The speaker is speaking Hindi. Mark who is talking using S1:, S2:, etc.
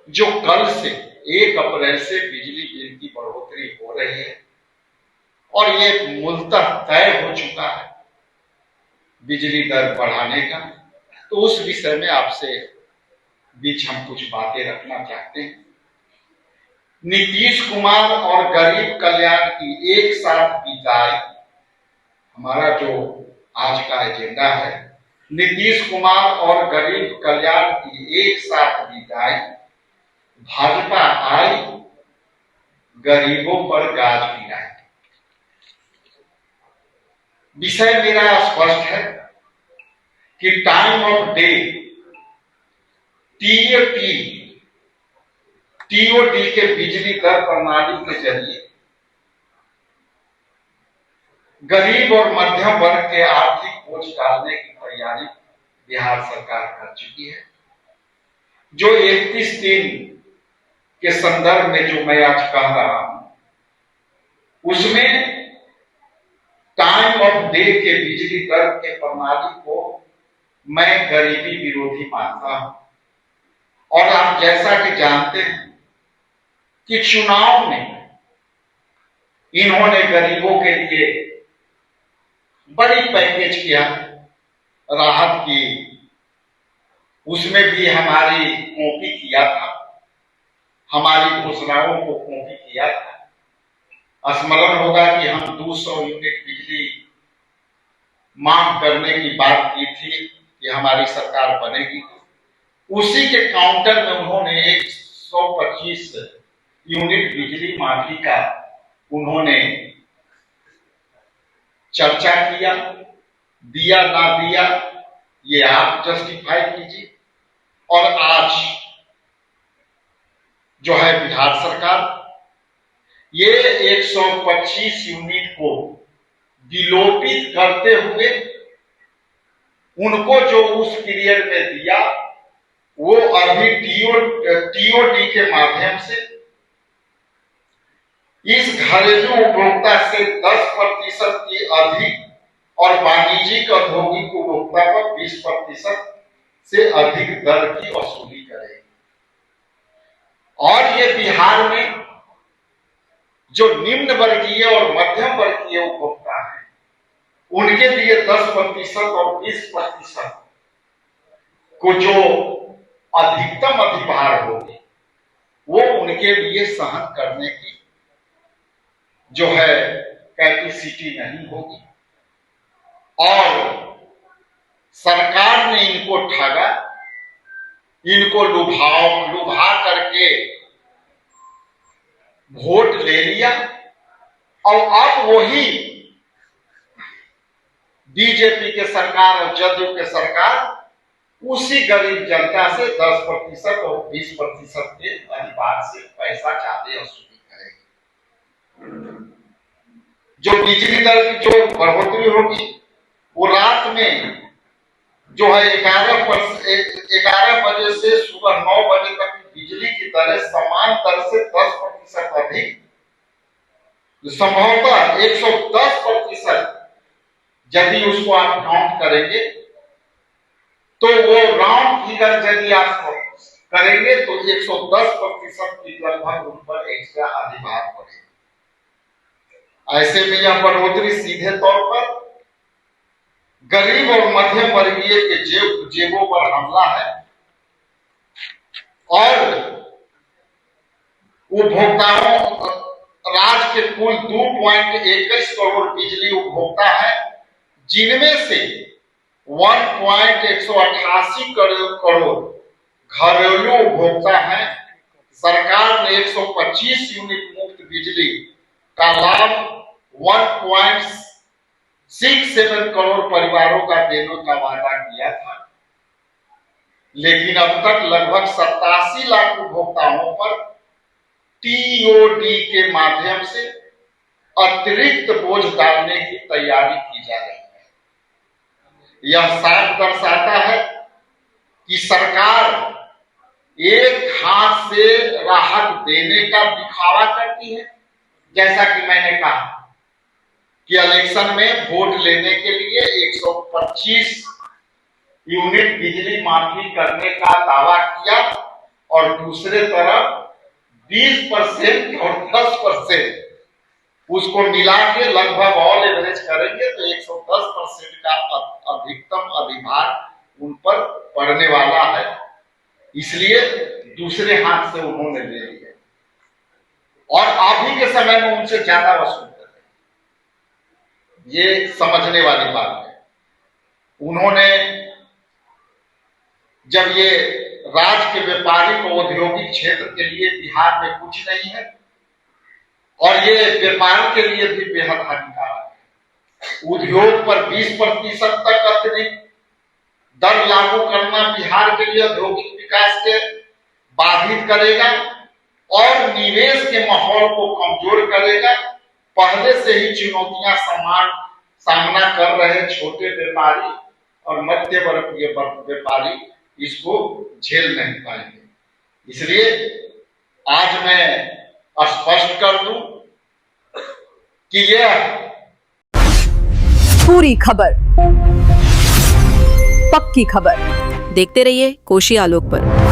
S1: जो कल से 1 अप्रैल से बिजली बिल की बढ़ोतरी हो रही है और ये मूलतः तय हो चुका है बिजली दर बढ़ाने का, तो उस विषय में आपसे बीच हम कुछ बातें रखना चाहते हैं। नीतीश कुमार और गरीब कल्याण की एक साथ विदाई, हमारा जो आज का एजेंडा है, नीतीश कुमार और गरीब कल्याण की एक साथ विदाई, भाजपा आई गरीबों पर गाज गिराई। विषय मेरा स्पष्ट है कि टाइम ऑफ डे टीओडी के बिजली दर प्रणाली के जरिए गरीब और मध्यम वर्ग के आर्थिक बोझ डालने की तैयारी बिहार सरकार कर चुकी है। जो 31 के संदर्भ में जो मैं आज कह रहा हूं, उसमें टाइम ऑफ डे के बिजली दर के प्रणाली को मैं गरीबी विरोधी मानता हूं। और आप जैसा कि जानते हैं कि चुनाव में इन्होंने गरीबों के लिए बड़ी पैकेज किया, राहत की, उसमें भी हमारी कॉपी किया था, हमारी घोषणाओं को कॉपी किया था। स्मरण होगा कि हम 200 यूनिट बिजली मांग करने की बात की थी कि हमारी सरकार बनेगी। उसी के काउंटर में उन्होंने 125 यूनिट बिजली माफी का उन्होंने चर्चा किया। दिया ना दिया ये आप जस्टिफाई कीजिए। और आज जो है बिहार सरकार ये 125 यूनिट को विलोपित करते हुए उनको जो उस पीरियड में दिया वो अभी टीओडी के माध्यम से इस घरेलू उपभोक्ता से 10% की अधिक और वाणिज्यिक औद्योगिक उपभोक्ता पर 20% से अधिक दर की वसूली करेगी। और ये बिहार में जो निम्न वर्गीय और मध्यम वर्गीय उपभोक्ता है उनके लिए 10% और 20% को जो अधिकतम अधिभार होगी वो उनके लिए सहन करने की जो है कैपेसिटी नहीं होगी। और सरकार ने इनको ठगा, इनको लुभा करके वोट ले लिया और अब वही बीजेपी के सरकार और जदयू के सरकार उसी गरीब जनता से 10% और 20% के अधिभार से पैसा चाहते वसूली करेगी। जो बिजली दर की जो बढ़ोतरी होगी वो रात में जो है 11 बजे से सुबह 9 बजे तक बिजली की दरें समान दर से 10% अधिक, संभवतः 110% यदि उसको आप काउंट करेंगे तो वो राउंड फिगर यदि आप करेंगे तो 110% की लगभग उन पर एक्स्ट्रा अधिभार पड़ेगा। ऐसे में यह बढ़ोतरी सीधे तौर पर गरीब और मध्यम वर्गीय के जेबों पर हमला है। और उपभोक्ताओं, राज्य के कुल 2.21 करोड़ बिजली उपभोक्ता है, जिनमें से 1.188 करोड़ घरेलू उपभोक्ता है। सरकार ने 125 यूनिट मुफ्त बिजली का लाभ 1.67 करोड़ परिवारों का देने का वादा किया था, लेकिन अब तक लगभग 87 लाख उपभोक्ताओं पर टीओडी के माध्यम से अतिरिक्त बोझ डालने की तैयारी की जा रही है। यह साफ दर्शाता है कि सरकार एक हाथ से राहत देने का दिखावा करती है। जैसा कि मैंने कहा कि इलेक्शन में वोट लेने के लिए 125 यूनिट बिजली माफी करने का दावा किया और दूसरे तरफ 20% और 10% उसको मिला के लगभग ऑल एवरेज करेंगे तो 110% का अधिकतम अधिभार उन पर पड़ने वाला है। इसलिए दूसरे हाथ से उन्होंने ले लिया और अभी के समय में उनसे ज्यादा वसूल कर रहे हैं। ये समझने वाली बात है। उन्होंने जब ये राज्य के व्यापारिक और औद्योगिक क्षेत्र के लिए बिहार में कुछ नहीं है और ये व्यापार के लिए भी बेहद हानिकारक है। उद्योग पर 20% तक अतिरिक्त दर लागू करना बिहार के लिए औद्योगिक विकास के बाधित करेगा और निवेश के माहौल को कमजोर करेगा। पहले से ही चुनौतियां सामना कर रहे छोटे व्यापारी और मध्य वर्गीय व्यापारी इसको झेल नहीं पाएंगे। इसलिए आज मैं स्पष्ट कर दूं कि यह
S2: पूरी खबर, पक्की खबर
S3: देखते रहिए कोशी आलोक पर।